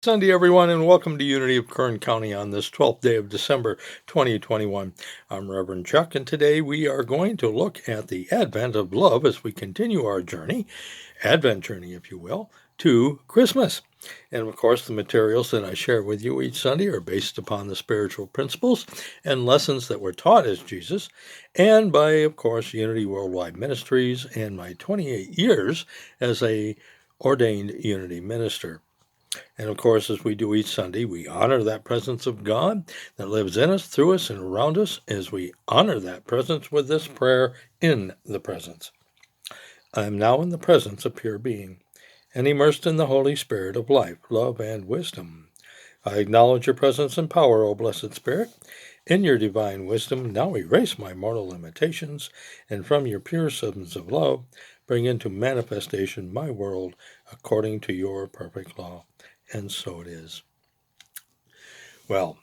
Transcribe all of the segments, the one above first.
Sunday, everyone, and welcome to Unity of Kern County on this 12th day of December 2021. I'm Reverend Chuck, and today we are going to look at the advent of love as we continue our journey, Advent journey, if you will, to Christmas. And of course, the materials that I share with you each Sunday are based upon the spiritual principles and lessons that were taught as Jesus, and by, of course, Unity Worldwide Ministries and my 28 years as a ordained Unity minister. And of course, as we do each Sunday, we honor that presence of God that lives in us, through us, and around us as we honor that presence with this prayer in the presence. I am now in the presence of pure being and immersed in the Holy Spirit of life, love, and wisdom. I acknowledge your presence and power, O Blessed Spirit. In your divine wisdom, now erase my mortal limitations, and from your pure substance of love, bring into manifestation my world according to your perfect law. And so it is. Well,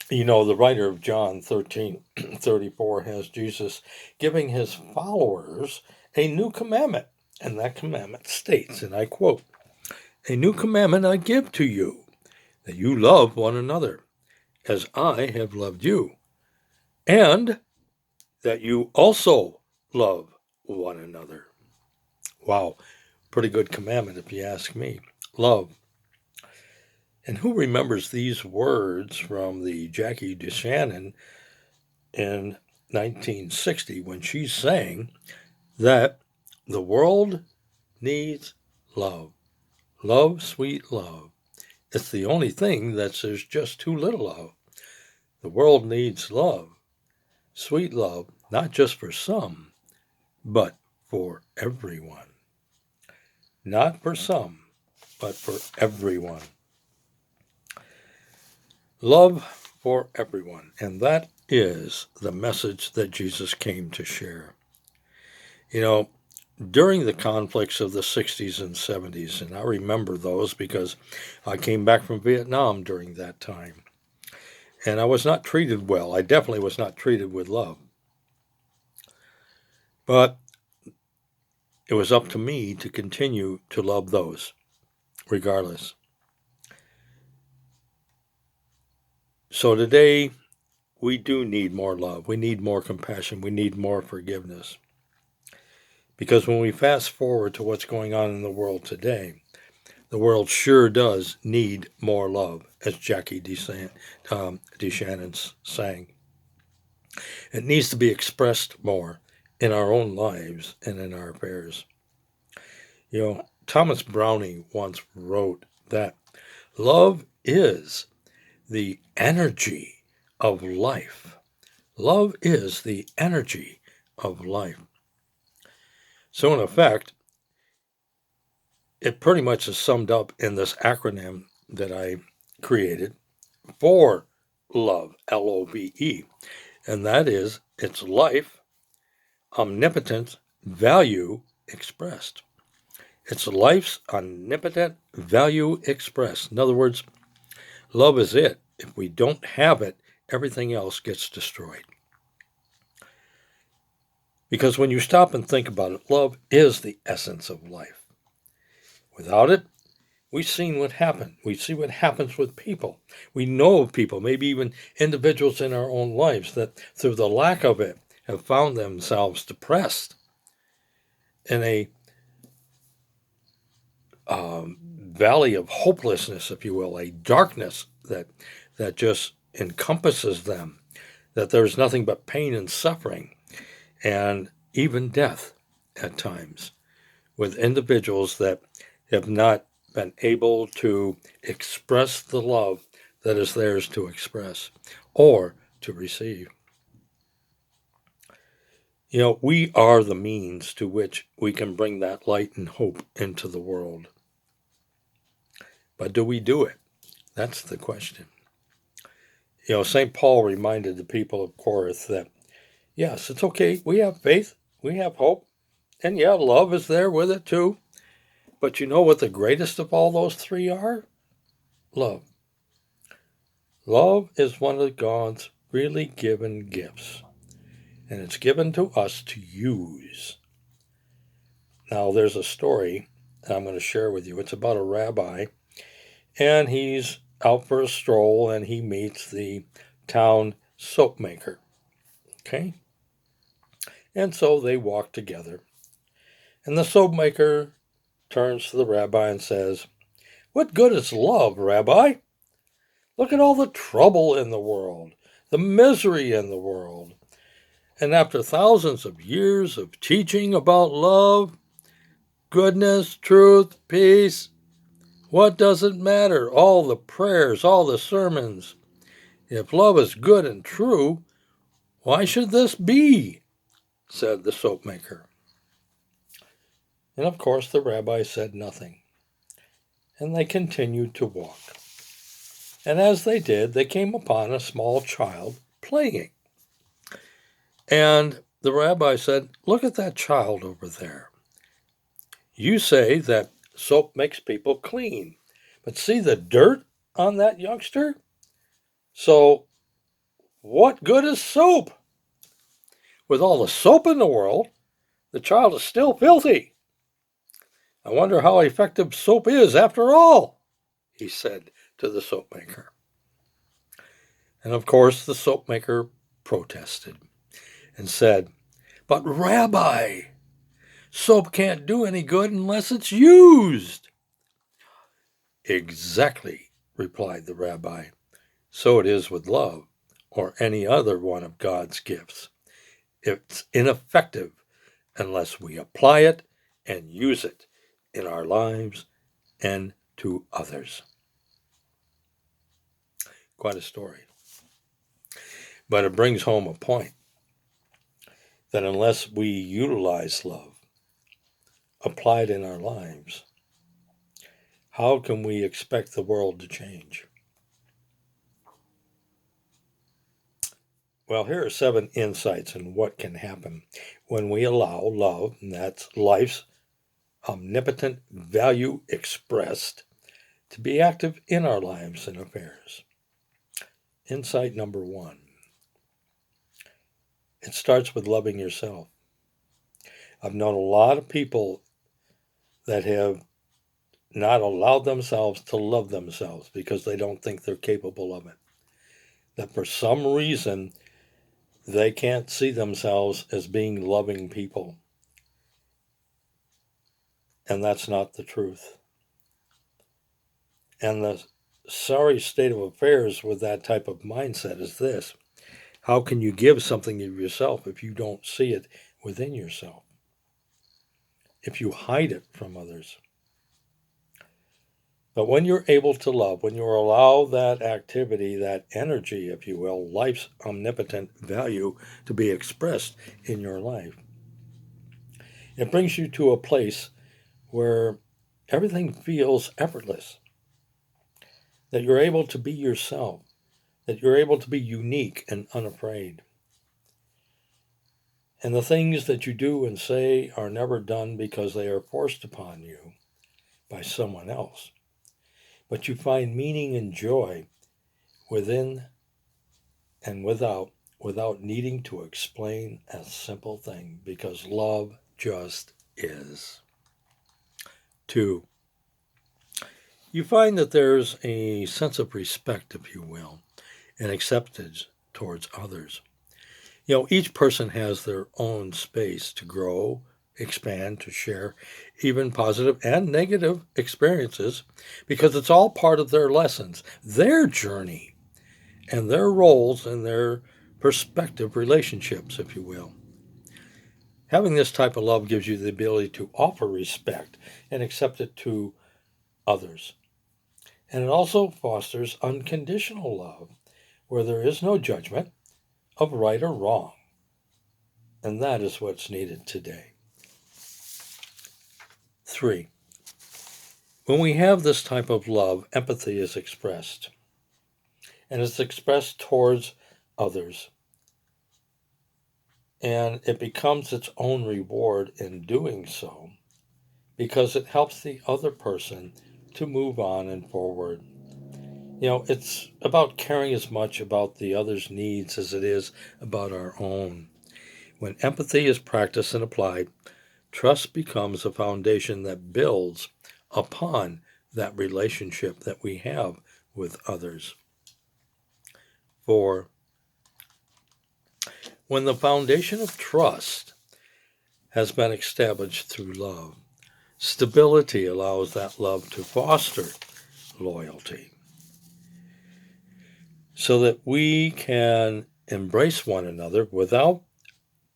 the writer of John 13:34 has Jesus giving his followers a new commandment. And that commandment states, and I quote, "A new commandment I give to you, that you love one another, as I have loved you, and that you also love one another." Wow, pretty good commandment if you ask me. Love. And who remembers these words from the Jackie DeShannon in 1960 when she sang that the world needs love. Love, sweet love. It's the only thing that there's just too little of. The world needs love, sweet love, not just for some, but for everyone. Not for some, but for everyone. Love for everyone. And that is the message that Jesus came to share. During the conflicts of the 60s and 70s, and I remember those because I came back from Vietnam during that time, and I was not treated well. I definitely was not treated with love. But it was up to me to continue to love those, regardless. So today, we do need more love. We need more compassion. We need more forgiveness. Because when we fast forward to what's going on in the world today, the world sure does need more love, as Jackie DeShannon sang. It needs to be expressed more in our own lives and in our affairs. Thomas Browning once wrote that love is the energy of life. Love is the energy of life. So in effect, it pretty much is summed up in this acronym that I created for love, LOVE, and that is it's life, omnipotent, value expressed. It's life's omnipotent value expressed. In other words, love is it. If we don't have it, everything else gets destroyed. Because when you stop and think about it, love is the essence of life. Without it, we've seen what happened. We see what happens with people. We know of people, maybe even individuals in our own lives, that through the lack of it have found themselves depressed in a valley of hopelessness, if you will, a darkness that just encompasses them, that there's nothing but pain and suffering, and even death at times, with individuals that have not been able to express the love that is theirs to express or to receive. We are the means to which we can bring that light and hope into the world. But do we do it? That's the question. St. Paul reminded the people of Corinth that, yes, it's okay. We have faith. We have hope. And yeah, love is there with it too. But you know what the greatest of all those three are? Love. Love is one of God's really given gifts. And it's given to us to use. Now, there's a story that I'm going to share with you. It's about a rabbi. and he's out for a stroll, and he meets the town soap maker. Okay? And so they walk together. And the soap maker turns to the rabbi and says, "What good is love, Rabbi? Look at all the trouble in the world, the misery in the world. And after thousands of years of teaching about love, goodness, truth, peace, what does it matter? All the prayers, all the sermons. If love is good and true, why should this be?" said the soap maker. And of course the rabbi said nothing, and they continued to walk. And as they did, they came upon a small child playing. And the rabbi said, "Look at that child over there. You say that soap makes people clean, but see the dirt on that youngster? So what good is soap? With all the soap in the world, the child is still filthy. I wonder how effective soap is after all," he said to the soap maker. And of course the soap maker protested and said, "But Rabbi, soap can't do any good unless it's used." "Exactly," replied the rabbi. "So it is with love or any other one of God's gifts. It's ineffective unless we apply it and use it in our lives and to others." Quite a story. But it brings home a point that unless we utilize love, apply it in our lives, how can we expect the world to change? Well, here are 7 insights on what can happen when we allow love, and that's life's omnipotent value expressed, to be active in our lives and affairs. Insight number 1. It starts with loving yourself. I've known a lot of people that have not allowed themselves to love themselves because they don't think they're capable of it. That for some reason, they can't see themselves as being loving people. And that's not the truth. And the sorry state of affairs with that type of mindset is this: how can you give something of yourself if you don't see it within yourself? If you hide it from others? But when you're able to love, when you allow that activity, that energy, if you will, life's omnipotent value to be expressed in your life, it brings you to a place where everything feels effortless, that you're able to be yourself, that you're able to be unique and unafraid. And the things that you do and say are never done because they are forced upon you by someone else. But you find meaning and joy within and without needing to explain a simple thing, because love just is. 2. You find that there's a sense of respect, if you will, and acceptance towards others. Each person has their own space to grow, expand, to share even positive and negative experiences, because it's all part of their lessons, their journey, and their roles and their perspective relationships, if you will. Having this type of love gives you the ability to offer respect and accept it to others. And it also fosters unconditional love, where there is no judgment of right or wrong. And that is what's needed today. 3. When we have this type of love, empathy is expressed. And it's expressed towards others. And it becomes its own reward in doing so, because it helps the other person to move on and forward. It's about caring as much about the other's needs as it is about our own. When empathy is practiced and applied, trust becomes a foundation that builds upon that relationship that we have with others. For when the foundation of trust has been established through love, stability allows that love to foster loyalty so that we can embrace one another without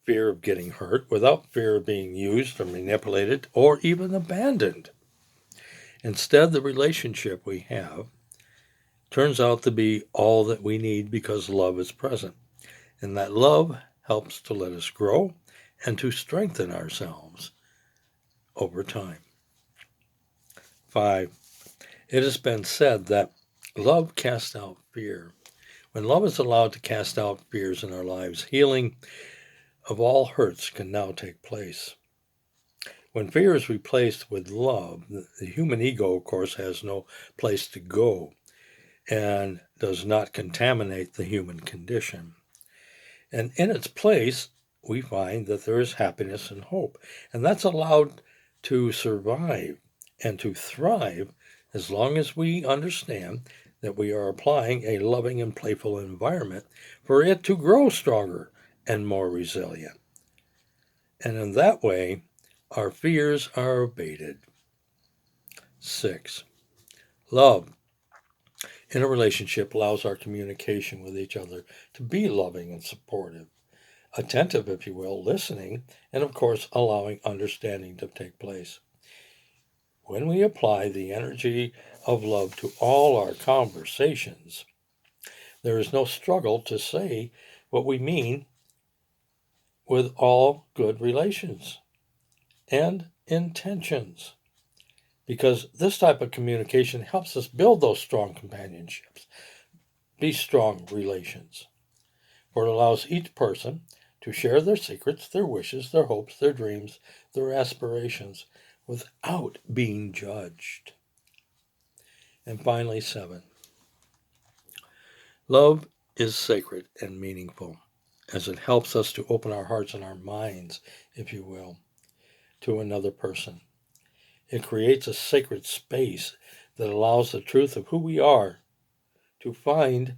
fear of getting hurt, without fear of being used or manipulated or even abandoned. Instead, the relationship we have turns out to be all that we need because love is present. And that love helps to let us grow and to strengthen ourselves over time. 5. It has been said that love casts out fear. When love is allowed to cast out fears in our lives, healing of all hurts can now take place. When fear is replaced with love, the human ego, of course, has no place to go and does not contaminate the human condition. And in its place, we find that there is happiness and hope. And that's allowed to survive and to thrive as long as we understand that we are applying a loving and playful environment for it to grow stronger and more resilient. And in that way, our fears are abated. 6. Love in a relationship allows our communication with each other to be loving and supportive, attentive, if you will, listening, and of course, allowing understanding to take place. When we apply the energy of love to all our conversations, there is no struggle to say what we mean with all good relations and intentions. Because this type of communication helps us build those strong companionships, be strong relations. For it allows each person to share their secrets, their wishes, their hopes, their dreams, their aspirations without being judged. And finally, 7. Love is sacred and meaningful as it helps us to open our hearts and our minds, if you will, to another person. It creates a sacred space that allows the truth of who we are to find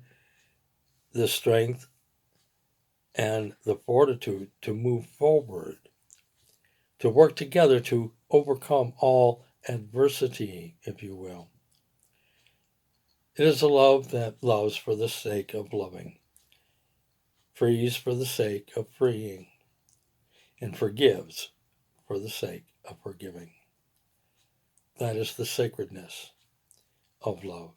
the strength and the fortitude to move forward, to work together to overcome all adversity, if you will. It is a love that loves for the sake of loving, frees for the sake of freeing, and forgives for the sake of forgiving. That is the sacredness of love.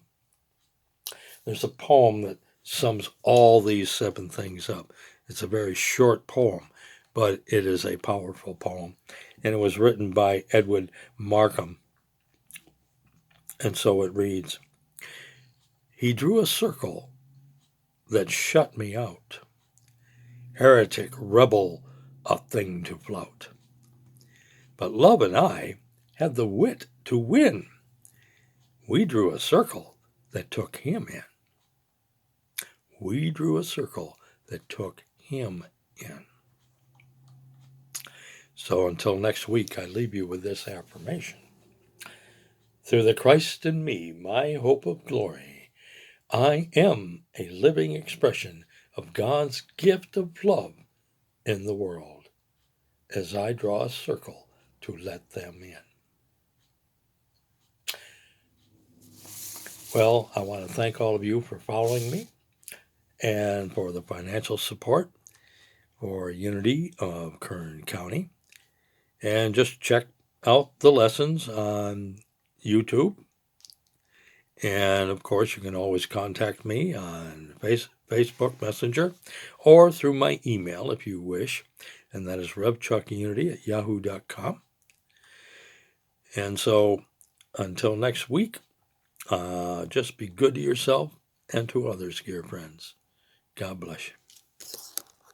There's a poem that sums all these 7 things up. It's a very short poem, but it is a powerful poem. And it was written by Edward Markham. And so it reads, "He drew a circle that shut me out. Heretic, rebel, a thing to flout. But love and I had the wit to win. We drew a circle that took him in. We drew a circle that took him in." So until next week, I leave you with this affirmation. Through the Christ in me, my hope of glory, I am a living expression of God's gift of love in the world as I draw a circle to let them in. Well, I want to thank all of you for following me and for the financial support for Unity of Kern County. And just check out the lessons on YouTube. And of course, you can always contact me on Facebook Messenger or through my email if you wish. And that is revchuckunity@yahoo.com. And so until next week, just be good to yourself and to others, dear friends. God bless you.